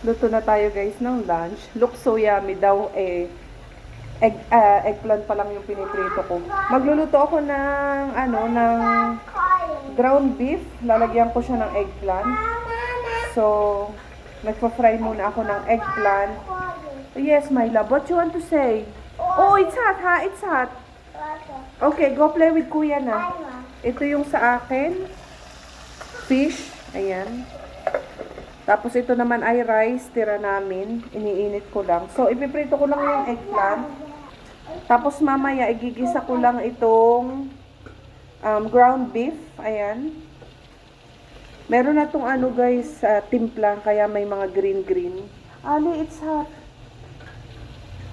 Luto na tayo guys ng lunch. Look so yummy daw eggplant pa lang yung piniprito ko. Magluluto ako ng ground beef. Lalagyan ko siya ng eggplant. So, nagpa-fry muna ako ng eggplant. Yes, my love. What you want to say? Oh, it's hot ha? It's hot. Okay, go play with kuya na. Ito yung sa akin. Fish. Ayan. Tapos ito naman ay rice, tira namin. Iniinit ko lang. So, ipiprito ko lang yung eggplant. Tapos mamaya, igigisa ko lang itong ground beef. Ayan. Meron na itong guys, timplang, kaya may mga green-green. Ali, it's hot.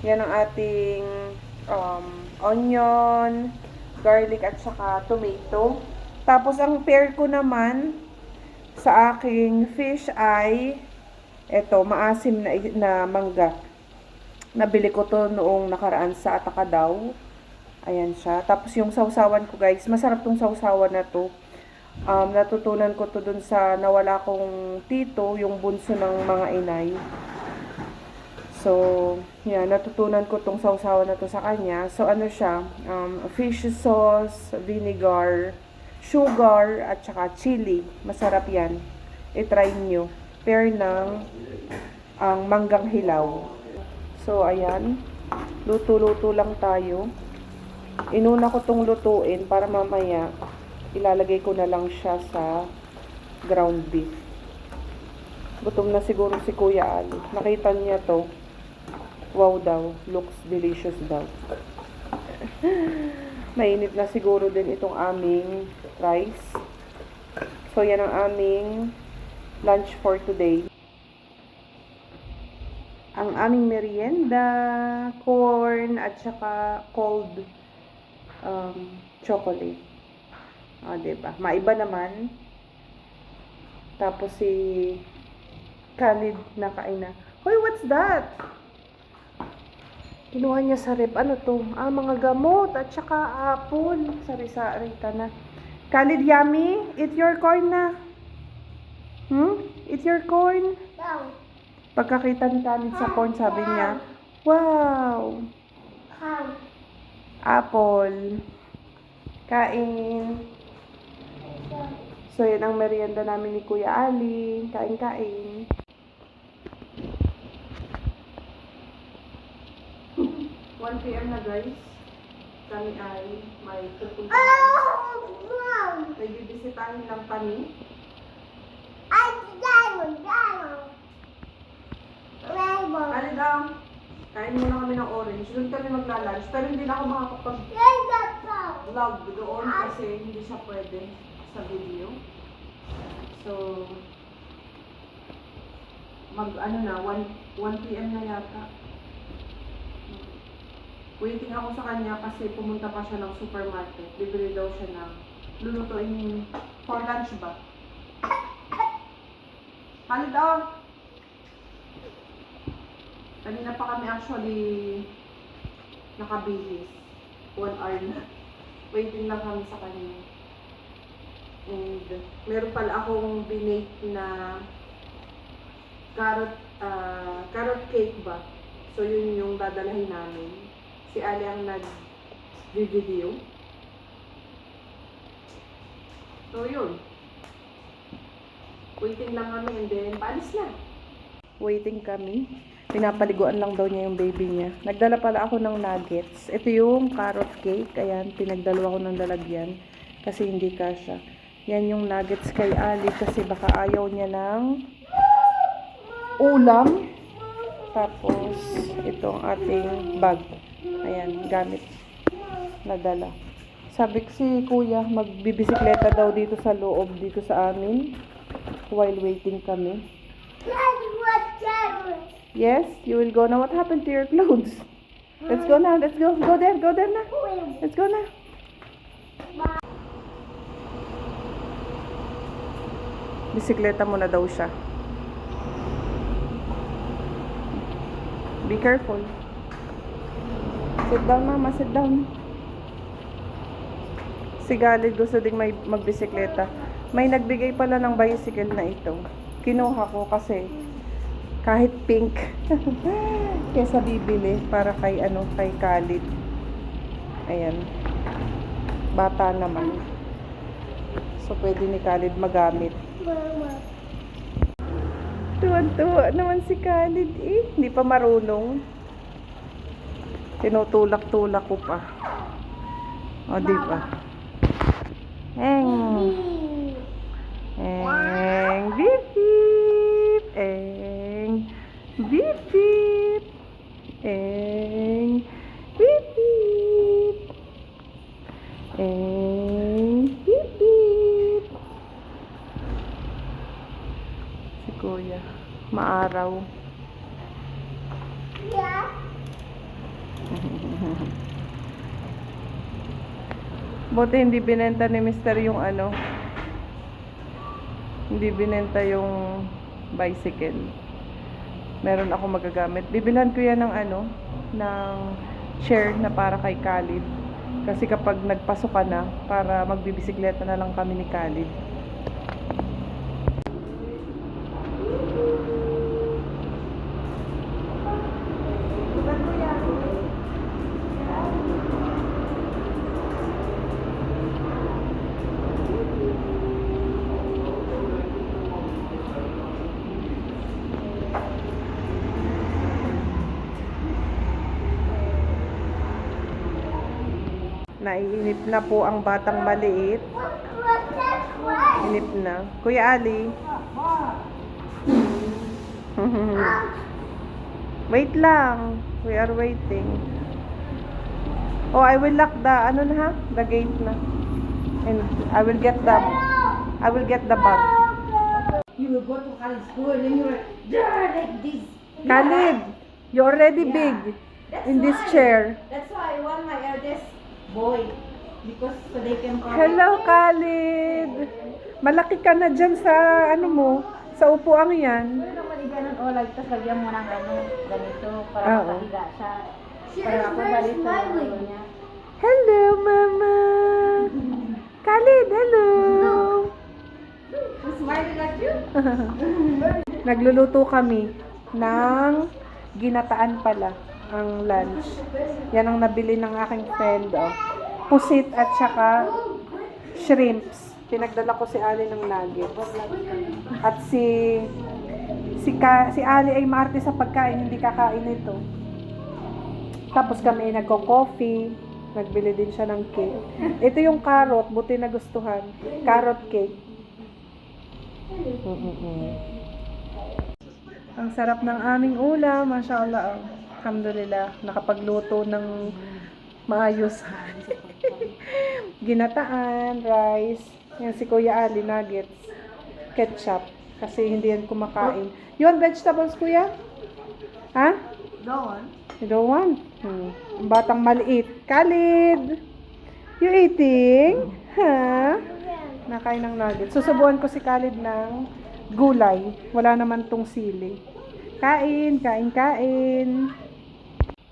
Yan ang ating onion, garlic, at saka tomato. Tapos ang pair ko naman sa aking fish ay maasim na mangga. Nabili ko to noong nakaraan sa Atacadao. Ayan siya. Tapos yung sausawan ko guys, masarap tong sausawan na to. Natutunan ko to dun sa nawala kong tito, yung bunso ng mga inay. So, yan, natutunan ko tong sausawan na to sa kanya. So, ano siya, fish sauce, vinegar, sugar, at saka chili. Masarap yan. I-try nyo. Pair ng manggang hilaw. So, ayan. Luto-luto lang tayo. Inuna ko tong lutuin para mamaya ilalagay ko na lang siya sa ground beef. Gutom na siguro si Kuya Ali. Nakita niya to. Wow daw. Looks delicious daw. Mainit na siguro din itong aming rice. So, yan ang aming lunch for today. Ang aming merienda, corn, at saka cold chocolate. Diba? Maiba naman. Tapos si Khalid nakain na. Hoy, what's that? Kinuha niya sa rep. Ano to? Mga gamot at saka apple. Sari-sari ka na. Khalid, yummy? Eat your corn na. Eat your corn? No. Pagkakita ni Khalid sa corn, sabi niya, wow! Apple. Kain. So, yan ang merienda namin ni Kuya Ali. Kain-kain. One PM na guys. Kami ay may pupuntahan. May bibisitahin lang kami. Kali daw. Kain muna kami ng orange. Doon kami maglalunch. Pero hindi na ako makakapag-vlog doon kasi hindi siya pwede sa video. So, 1 PM na yata. Waiting ako sa kanya kasi pumunta pa siya ng supermarket. Bibili daw siya ng lulutuin for lunch ba? Kali daw. Kanina pa kami actually nakabihis. 1 hour na. Waiting lang kami sa kanya. And meron pala akong binake na carrot cake ba? So yun yung dadalhin namin. Si Ali ang nag-video. So yun. Waiting lang kami and then paalis na. Waiting kami. Pinapaliguan lang daw niya yung baby niya. Nagdala pala ako ng nuggets. Ito yung carrot cake. Ayan, pinagdalawa ko ng lalagyan. Kasi hindi kasha. Yan yung nuggets kay Ali kasi baka ayaw niya ng ulam. Tapos, ito ang ating bag. Ayan, gamit. Nadala. Sabi ko si Kuya, magbibisikleta daw dito sa loob, dito sa amin. While waiting kami. Yes, you will go now. What happened to your clothes? Let's go now. Let's go. Go there. Go there na. Let's go na. Bisikleta muna daw siya. Be careful. Sit down, mama. Sit down. Si Galid gusto ding may magbisikleta. May nagbigay pala ng bicycle na ito. Kinuha ko kasi kahit pink kesa bibili para kay kay Khalid. Ayan. Bata naman. So pwede ni Khalid magamit. Tuwa-tuwa naman si Khalid eh. Hindi pa marunong. Tinutulak-tulak ko pa. O, di ba? Eng, beep, beep. Eng, beep, beep. Eng, beep, beep. Eng, beep, beep. Si Kuya, maaraw. Buti hindi binenta ni Mister yung hindi binenta yung bicycle. Meron ako magagamit. Bibilhan ko yan ng ng chair na para kay Khalid. Kasi kapag nagpasok ka na, para magbibisikleta na lang kami ni Khalid. Naiinip na po ang batang maliit. Inip na. Kuya Ali. Wait lang. We are waiting. Oh, I will lock the, the gate na. And I will get the bag. You will go to Khalid's school and you will like this. Khalid, you're already big in this chair. That's why I want my eldest boy. Because so they can call Hello, Khalid. Malaki ka na dyan sa, sa upuang yan. Ano naman i-ganon o like, tapos lagyan mo ng ganito para makahiga siya. Para ako balik sa ulo niya. Hello, Mama. Khalid, hello. Who's smiling at you? Nagluluto kami ng ginataan pala ang lunch. Yan ang nabili ng aking friend, pusit at saka shrimps. Pinagdala ko si Ali ng nuggets. At si Ali ay maarte sa pagkain, hindi kakain ito. Tapos kami nagko-coffee, nagbili din siya ng cake. Ito yung carrot, buti na gustuhan. Carrot cake. Ang sarap ng aming ulam, mashallah. Alhamdulillah, nakapagluto ng maayos. Ginataan, rice, yan si Kuya Ali, nuggets, ketchup, kasi hindi yan kumakain. You want vegetables, Kuya? Ha? Don't want. You don't want? Ang batang maliit. Khalid! You eating? Ha? Nakain ng nuggets. Susubuan ko si Khalid ng gulay. Wala naman tong sili. Kain, kain, kain.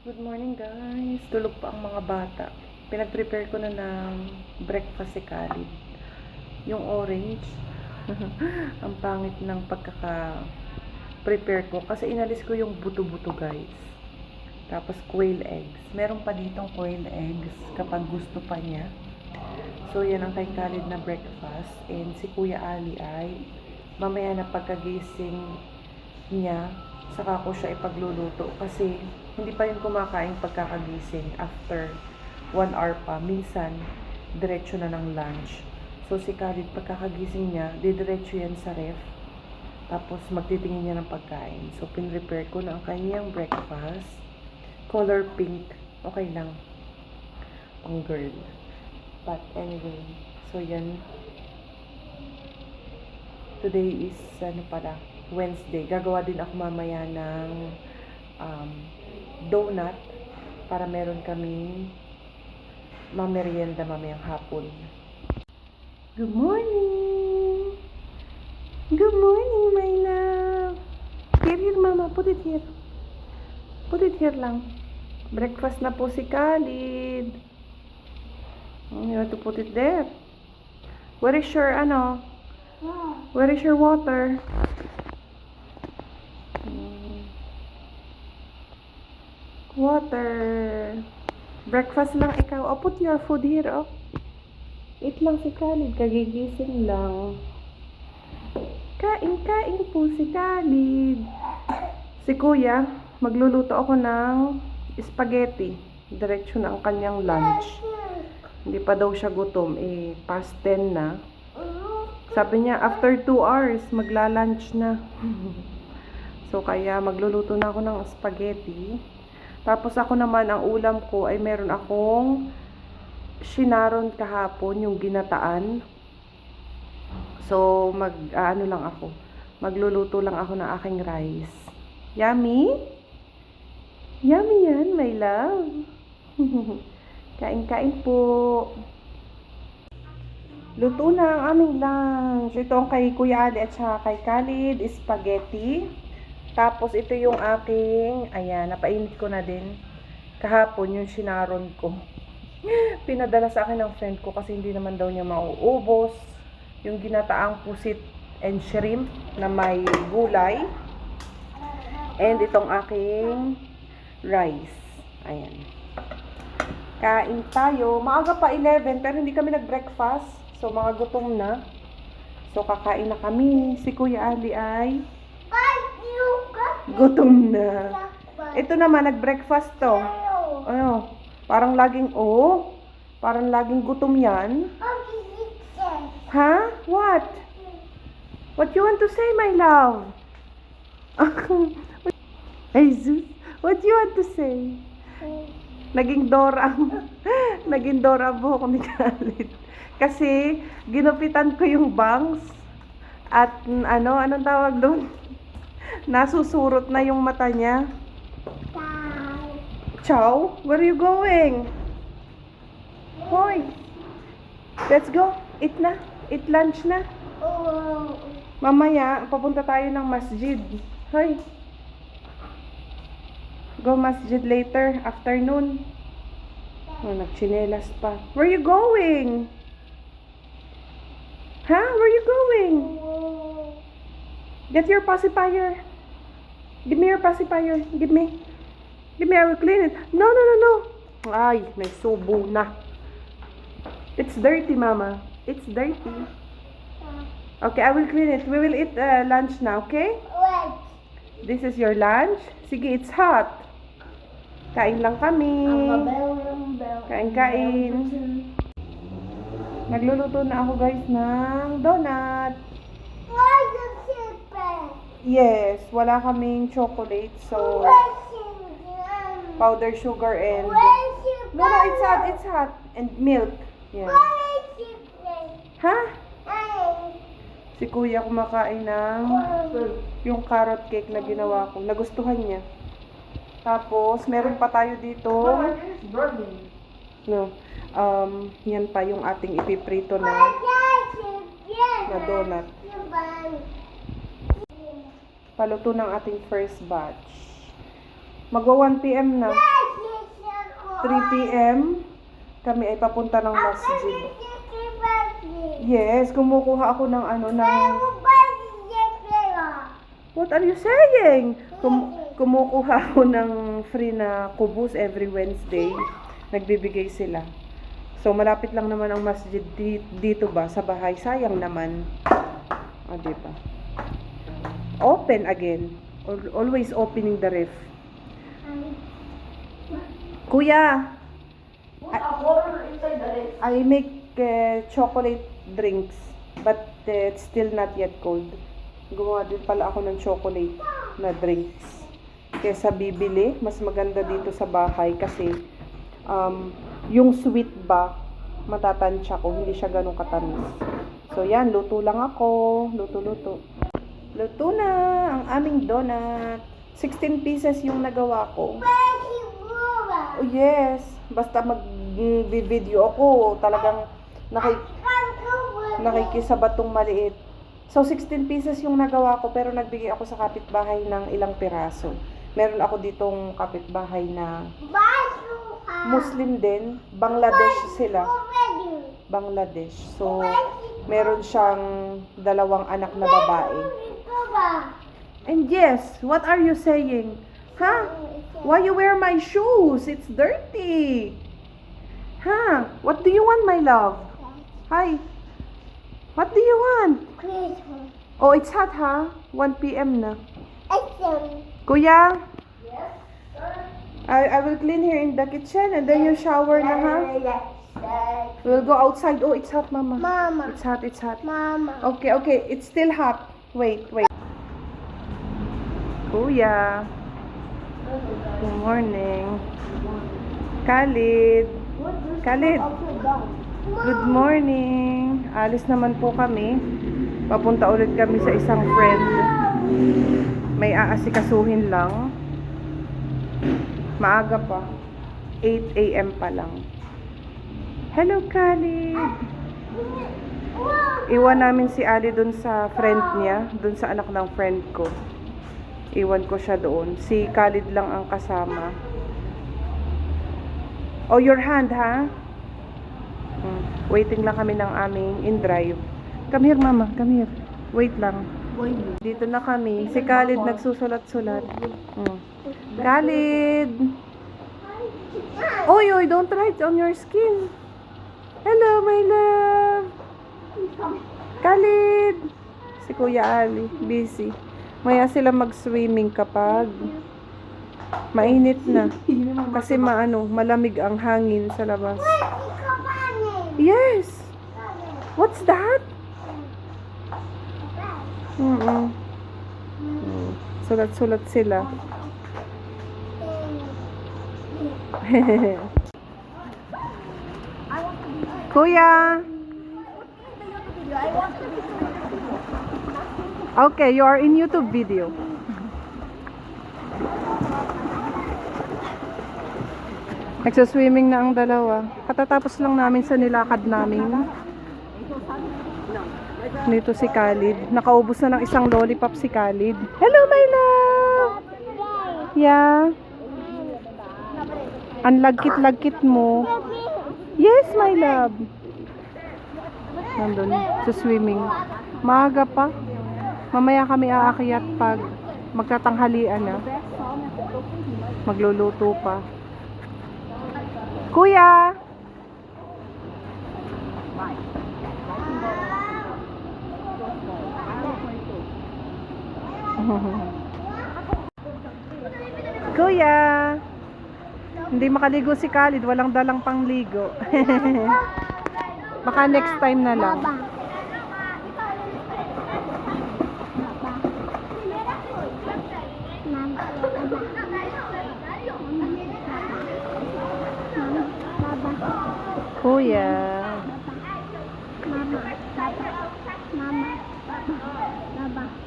Good morning, guys. Tulog pa ang mga bata. Pinag-prepare ko na ng breakfast si Khalid. Yung orange. Ang pangit ng pagkaka-prepare ko. Kasi inalis ko yung buto-buto, guys. Tapos quail eggs. Meron pa ditong quail eggs kapag gusto pa niya. So, yan ang kay Khalid na breakfast. And si Kuya Ali ay mamaya na pagkagising niya, saka ko siya ipagluluto. Kasi hindi pa yung kumakain pagkakagising after 1 hour pa. Minsan, diretso na ng lunch. So, si Khalid, pagkakagising niya, didiretso yan sa ref. Tapos, magtitingin niya ng pagkain. So, pinrepare ko na ang kanyang breakfast. Color pink. Okay lang. Pang girl. But, anyway. So, yan. Today is, Wednesday. Gagawa din ako mamaya ng donut para meron kaming mamerienda mamayang hapon. Good morning! Good morning, my love! Here, mama. Put it here. Put it here lang. Breakfast na po si Khalid. You have to put it there. Where is your, Where is your water? Water. Breakfast lang ikaw. Oh, put your food here, oh. Eat lang si Khalid. Kagigising lang. Kain po si Khalid. Si Kuya, magluluto ako ng spaghetti. Diretso na ang kanyang lunch. Hindi pa daw siya gutom. Past 10 na. Sabi niya, after 2 hours, magla-lunch na. So, kaya magluluto na ako ng spaghetti. Tapos ako naman, ang ulam ko ay meron akong shinaron kahapon, yung ginataan. So, ano lang ako. Magluluto lang ako ng aking rice. Yummy? Yummy yan, my love. Kain-kain po. Luto na ang aming lunch. Ito ang kay Kuya Ali at saka kay Khalid, spaghetti. Tapos ito yung aking, ayan, napainit ko na din. Kahapon yung shinaron ko. Pinadala sa akin ng friend ko kasi hindi naman daw niya mauubos. Yung ginataang pusit and shrimp na may gulay. And itong aking rice. Ayan. Kain tayo. Maaga pa 11 pero hindi kami nag-breakfast. So mga gutom na. So kakain na kami. Si Kuya Ali ay gutom na. Ito naman, nag-breakfast to. Ano? Parang laging gutom yan. Ha? What? What you want to say, my love? Jesus, what you want to say? Naging Dora ang buhok ni Khalid. Kasi, ginupitan ko yung bangs. At, anong tawag doon? Nasusurot na yung mata niya. Chow? Where are you going? Hoy! Let's go. Eat na. Eat lunch na. Mamaya, papunta tayo ng masjid. Hoy! Go masjid later, afternoon. Oh, nagchinelas pa. Where are you going? Huh? Where are you going? Get your pacifier. Give me your pacifier. Give me. Give me, I will clean it. No. Ay, may subo na. It's dirty, Mama. It's dirty. Okay, I will clean it. We will eat lunch now, okay? This is your lunch. Sige, it's hot. Kain lang kami. Kain. Nagluluto na ako, guys, ng donut. Yes, wala kaming chocolate, so powder sugar and no, it's hot and milk. Yeah. Ha? Si Kuya kumakain ng yung carrot cake na ginawa ko. Nagustuhan niya. Tapos meron pa tayo dito. No. Yan pa yung ating ipiprito na donut. Paluto ng ating first batch. Magwa 1 p.m. na. 3 p.m. kami ay papunta ng masjid. Yes, kumukuha ako ng What are you saying? Kumukuha ako ng free na kubus every Wednesday. Nagbibigay sila. So, malapit lang naman ang masjid dito ba? Sa bahay. Sayang naman. O, diba? Open again. Always opening the ref. Kuya, I make chocolate drinks, but it's still not yet cold. Gumawa din pala ako ng chocolate na drinks. Kesa bibili, mas maganda dito sa bahay kasi yung sweet ba, matatansya ko, hindi siya ganun katamis. So yan, luto lang ako. Luto. Luto na ang aming donut. 16 pieces yung nagawa ko. Oh yes, basta mag-video ako, talagang nakikisabatong maliit. So 16 pieces yung nagawa ko, pero nagbigay ako sa kapitbahay ng ilang piraso. Meron ako ditong kapitbahay na Muslim din, Bangladesh sila. Bangladesh. So meron siyang 2 anak na babae. And yes, what are you saying? Huh? Why you wear my shoes? It's dirty. Huh? What do you want, my love? Hi. What do you want? Christmas. Oh, it's hot, huh? 1 p.m. na. Excellent. Kuya? I will clean here in the kitchen and then you shower na, ha? We'll go outside. Oh, it's hot, Mama. Mama. It's hot, it's hot. Mama. Okay, okay. It's still hot. Wait, wait. Kuya. Good morning. Khalid. Khalid. Good morning. Alis naman po kami. Papunta ulit kami sa isang friend. May aasikasuhin lang. Maaga pa. 8 a.m. pa lang. Hello, Khalid. Iwan namin si Ali dun sa friend niya. Dun sa anak ng friend ko. Iwan ko siya doon. Si Khalid lang ang kasama. Oh, your hand, ha? Waiting lang kami ng aming in-drive. Come here, Mama. Come here. Wait lang. Dito na kami. Si Khalid nagsusulat-sulat. Khalid! Oy, oy, don't write on your skin. Hello, my love. Khalid! Si Kuya Ali, busy. Maya sila mag-swimming kapag mainit na. Kasi malamig ang hangin sa labas. Yes! What's that? Sulat-sulat sila. Kuya! Okay, you are in YouTube video. Nagsaswimming na ang dalawa. Katatapos lang namin sa nilakad namin. Dito si Khalid. Nakaubos na ng isang lollipop si Khalid. Hello, my love! Yeah? Ang lagkit-lagkit mo. Yes, my love. Nandun, sa swimming. Maaga pa. Mamaya kami aakyat pag magtatanghalian na. Magluluto pa. Kuya! Kuya! Hindi makaligo si Khalid, walang dalang pangligo. Baka next time na lang. Kuya.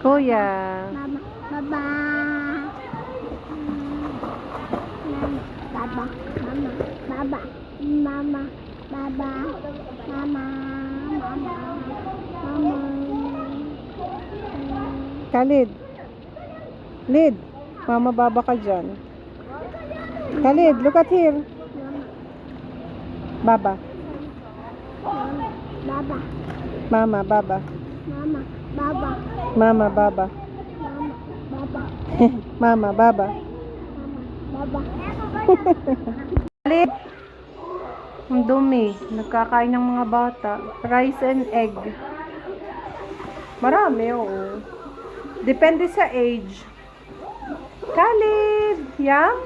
Kuya. Khalid. Lid. Mama, baba ka dyan. Khalid, look at here. Baba. Mama, baba. Mama, baba. Mama, baba. Khalid. Ang dumi. Nagkakain ng mga bata. Rice and egg. Marami, oo. Depende sa age. Khalid. Yum?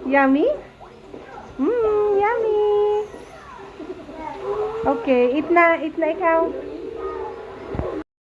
Yummy? Yummy. Okay, eat na ikaw.